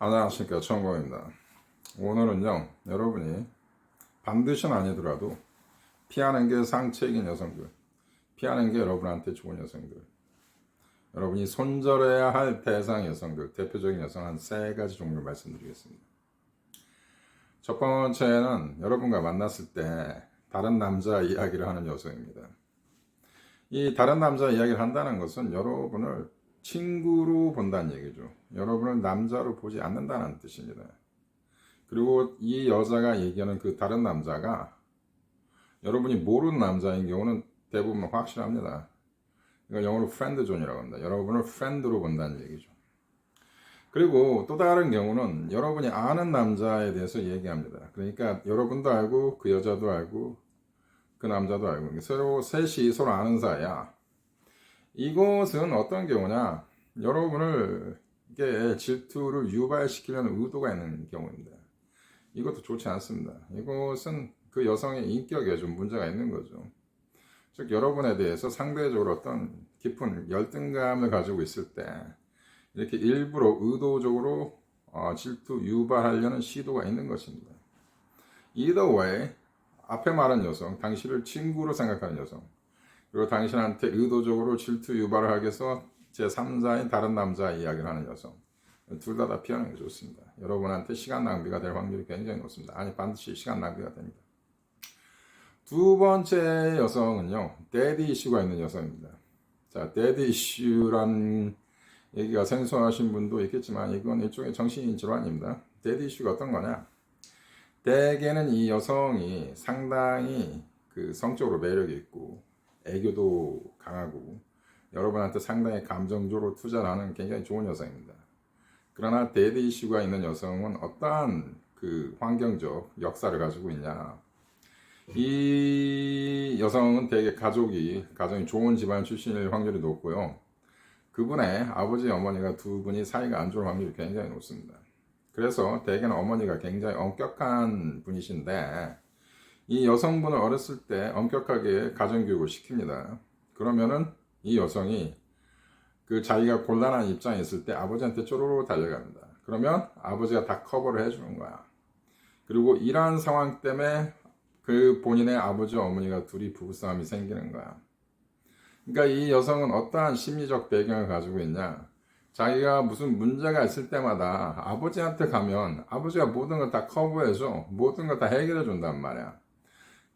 안녕하십니까, 천공입니다. 오늘은요, 여러분이 반드시는 아니더라도 피하는 게 상책인 여성들, 피하는 게 여러분한테 좋은 여성들, 여러분이 손절해야 할 대상 여성들, 대표적인 여성 한 3가지 종류를 말씀드리겠습니다. 첫 번째는 여러분과 만났을 때 다른 남자 이야기를 하는 여성입니다. 이 다른 남자 이야기를 한다는 것은 여러분을 친구로 본다는 얘기죠. 여러분을 남자로 보지 않는다는 뜻입니다. 그리고 이 여자가 얘기하는 그 다른 남자가 여러분이 모르는 남자인 경우는 대부분 확실합니다. 이걸 영어로 friend zone이라고 합니다. 여러분을 friend로 본다는 얘기죠. 그리고 또 다른 경우는 여러분이 아는 남자에 대해서 얘기합니다. 그러니까 여러분도 알고 그 여자도 알고 그 남자도 알고 서로 셋이 서로 아는 사이야. 이것은 어떤 경우냐? 여러분을 이게 질투를 유발시키려는 의도가 있는 경우입니다. 이것도 좋지 않습니다. 이것은 그 여성의 인격에 좀 문제가 있는 거죠. 즉 여러분에 대해서 상대적으로 어떤 깊은 열등감을 가지고 있을 때 이렇게 일부러 의도적으로 질투 유발하려는 시도가 있는 것입니다. Either way, 앞에 말한 여성, 당신을 친구로 생각하는 여성, 그리고 당신한테 의도적으로 질투 유발을 하기 위해서 제3자인 다른 남자 이야기를 하는 여성, 둘 다 피하는 게 좋습니다. 여러분한테 시간 낭비가 될 확률이 굉장히 높습니다. 아니, 반드시 시간 낭비가 됩니다. 두 번째 여성은요, 데디 이슈가 있는 여성입니다. 자, 데디 이슈란 얘기가 생소하신 분도 있겠지만 이건 일종의 정신 질환입니다. 데디 이슈가 어떤 거냐? 대개는 이 여성이 상당히 그 성적으로 매력이 있고 애교도 강하고 여러분한테 상당히 감정적으로 투자를 하는 굉장히 좋은 여성입니다. 그러나 데드 이슈가 있는 여성은 어떠한 그 환경적 역사를 가지고 있냐? 이 여성은 대개 가정이 좋은 집안 출신일 확률이 높고요. 그분의 아버지 어머니가 두 분이 사이가 안 좋을 확률이 굉장히 높습니다. 그래서 대개는 어머니가 굉장히 엄격한 분이신데 이 여성분을 어렸을 때 엄격하게 가정교육을 시킵니다. 그러면은 이 여성이 그 자기가 곤란한 입장에 있을 때 아버지한테 쪼로로 달려갑니다. 그러면 아버지가 다 커버를 해주는 거야. 그리고 이러한 상황 때문에 그 본인의 아버지 어머니가 둘이 부부싸움이 생기는 거야. 그러니까 이 여성은 어떠한 심리적 배경을 가지고 있냐? 자기가 무슨 문제가 있을 때마다 아버지한테 가면 아버지가 모든 걸 다 커버해줘. 모든 걸 다 해결해 준단 말이야.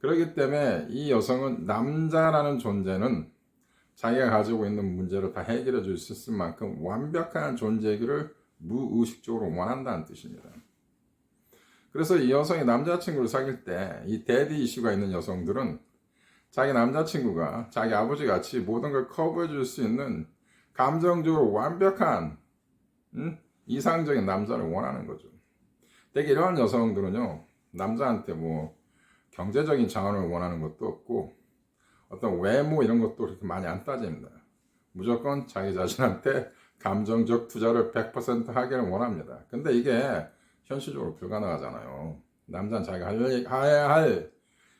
그렇기 때문에 이 여성은 남자라는 존재는 자기가 가지고 있는 문제를 다 해결해 줄 수 있을 만큼 완벽한 존재이기를 무의식적으로 원한다는 뜻입니다. 그래서 이 여성이 남자친구를 사귈 때 이 데디 이슈가 있는 여성들은 자기 남자친구가 자기 아버지 같이 모든 걸 커버해 줄 수 있는 감정적으로 완벽한 이상적인 남자를 원하는 거죠. 되게 이러한 여성들은요, 남자한테 뭐 경제적인 자원을 원하는 것도 없고 어떤 외모 이런 것도 그렇게 많이 안 따집니다. 무조건 자기 자신한테 감정적 투자를 100% 하기를 원합니다. 근데 이게 현실적으로 불가능하잖아요. 남자는 자기가 해야 할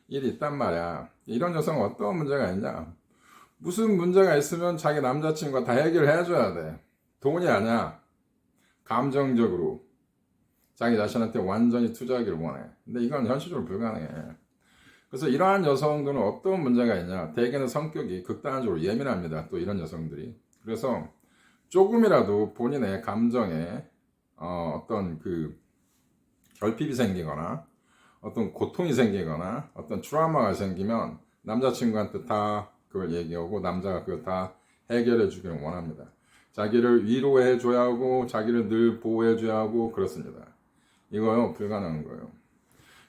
일이 있단 말이야. 이런 여성은 어떤 문제가 있냐? 무슨 문제가 있으면 자기 남자친구가 다 해결해 줘야 돼. 돈이 아니야. 감정적으로 자기 자신한테 완전히 투자하기를 원해. 근데 이건 현실적으로 불가능해. 그래서 이러한 여성들은 어떤 문제가 있냐? 대개는 성격이 극단적으로 예민합니다. 또 이런 여성들이. 그래서 조금이라도 본인의 감정에 어떤 그 결핍이 생기거나 어떤 고통이 생기거나 어떤 트라우마가 생기면 남자친구한테 다 그걸 얘기하고 남자가 그걸 다 해결해 주기를 원합니다. 자기를 위로해 줘야 하고 자기를 늘 보호해 줘야 하고 그렇습니다. 이거요 불가능한 거예요.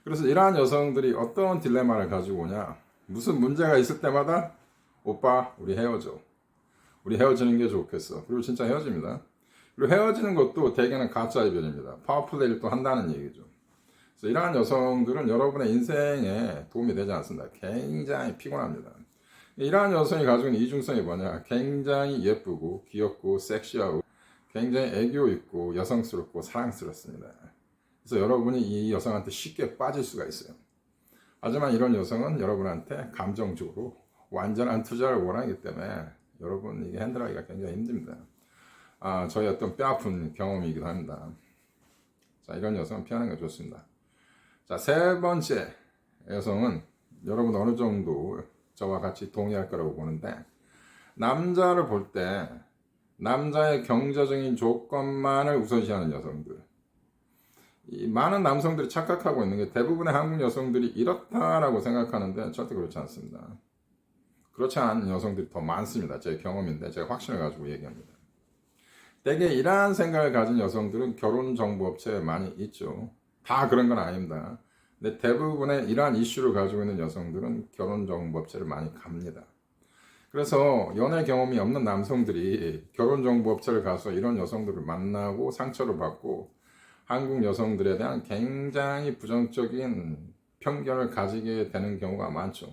그래서 이러한 여성들이 어떤 딜레마를 가지고 오냐? 무슨 문제가 있을 때마다 오빠 우리 헤어져. 우리 헤어지는 게 좋겠어. 그리고 진짜 헤어집니다. 그리고 헤어지는 것도 대개는 가짜 이별입니다. 파워플레이를 또 한다는 얘기죠. 그래서 이러한 여성들은 여러분의 인생에 도움이 되지 않습니다. 굉장히 피곤합니다. 이러한 여성이 가지고 있는 이중성이 뭐냐? 굉장히 예쁘고 귀엽고 섹시하고 굉장히 애교 있고 여성스럽고 사랑스럽습니다. 그래서 여러분이 이 여성한테 쉽게 빠질 수가 있어요. 하지만 이런 여성은 여러분한테 감정적으로 완전한 투자를 원하기 때문에 여러분 이게 핸들하기가 굉장히 힘듭니다. 저희 어떤 뼈아픈 경험이기도 합니다. 자, 이런 여성은 피하는 게 좋습니다. 자, 세 번째 여성은 여러분 어느 정도 저와 같이 동의할 거라고 보는데, 남자를 볼 때 남자의 경제적인 조건만을 우선시하는 여성들. 이 많은 남성들이 착각하고 있는 게, 대부분의 한국 여성들이 이렇다라고 생각하는데 절대 그렇지 않습니다. 그렇지 않은 여성들이 더 많습니다. 제 경험인데 제가 확신을 가지고 얘기합니다. 대개 이러한 생각을 가진 여성들은 결혼정보업체에 많이 있죠. 다 그런 건 아닙니다. 근데 대부분의 이러한 이슈를 가지고 있는 여성들은 결혼정보업체를 많이 갑니다. 그래서 연애 경험이 없는 남성들이 결혼정보업체를 가서 이런 여성들을 만나고 상처를 받고 한국 여성들에 대한 굉장히 부정적인 편견을 가지게 되는 경우가 많죠.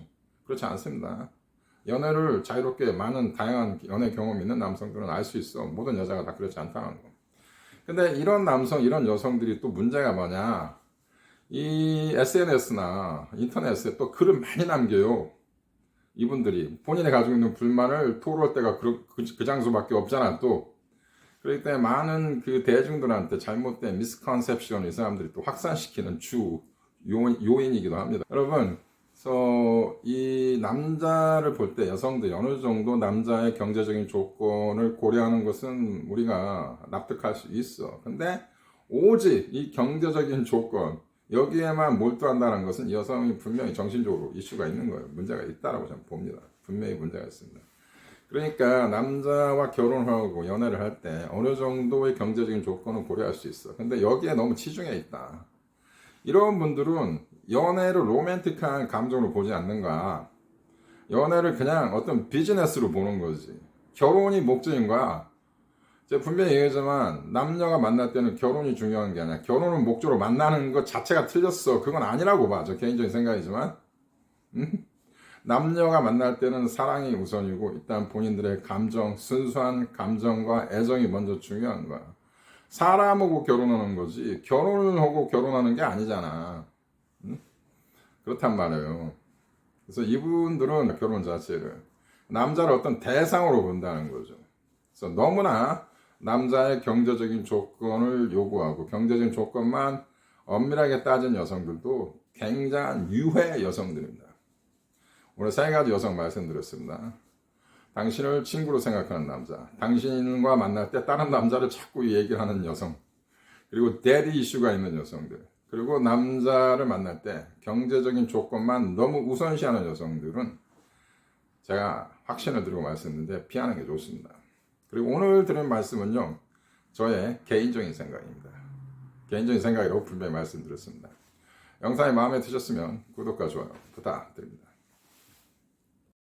그렇지 않습니다. 연애를 자유롭게 많은 다양한 연애 경험이 있는 남성들은 알 수 있어. 모든 여자가 다 그렇지 않다는 거. 근데 이런 남성, 이런 여성들이 또 문제가 뭐냐. 이 SNS나 인터넷에 또 글을 많이 남겨요. 이분들이 본인이 가지고 있는 불만을 토로할 때가 그 장소밖에 없잖아, 또. 그렇기 때문에 많은 그 대중들한테 잘못된 미스컨셉션을 이 사람들이 또 확산시키는 주 요인이기도 합니다. 여러분, 그래서 이 남자를 볼 때 여성들이 어느 정도 남자의 경제적인 조건을 고려하는 것은 우리가 납득할 수 있어. 근데 오직 이 경제적인 조건, 여기에만 몰두한다는 것은 이 여성이 분명히 정신적으로 이슈가 있는 거예요. 문제가 있다라고 저는 봅니다. 분명히 문제가 있습니다. 그러니까 남자와 결혼하고 연애를 할 때 어느 정도의 경제적인 조건을 고려할 수 있어. 근데 여기에 너무 치중해 있다. 이런 분들은 연애를 로맨틱한 감정으로 보지 않는가. 연애를 그냥 어떤 비즈니스로 보는 거지. 결혼이 목적인 거야. 제가 분명히 얘기하지만 남녀가 만날 때는 결혼이 중요한 게 아니야. 결혼은 목적으로 만나는 것 자체가 틀렸어. 그건 아니라고 봐. 저 개인적인 생각이지만. 남녀가 만날 때는 사랑이 우선이고 일단 본인들의 감정, 순수한 감정과 애정이 먼저 중요한 거야. 사람하고 결혼하는 거지 결혼을 하고 결혼하는 게 아니잖아. 그렇단 말이에요. 그래서 이분들은 결혼 자체를 남자를 어떤 대상으로 본다는 거죠. 그래서 너무나 남자의 경제적인 조건을 요구하고 경제적인 조건만 엄밀하게 따진 여성들도 굉장한 유해 여성들입니다. 오늘 세 가지 여성 말씀드렸습니다. 당신을 친구로 생각하는 남자, 당신과 만날 때 다른 남자를 자꾸 얘기를 하는 여성, 그리고 데디 이슈가 있는 여성들, 그리고 남자를 만날 때 경제적인 조건만 너무 우선시하는 여성들은 제가 확신을 드리고 말씀드렸는데 피하는 게 좋습니다. 그리고 오늘 드린 말씀은요, 저의 개인적인 생각입니다. 개인적인 생각이라고 분명히 말씀드렸습니다. 영상이 마음에 드셨으면 구독과 좋아요 부탁드립니다.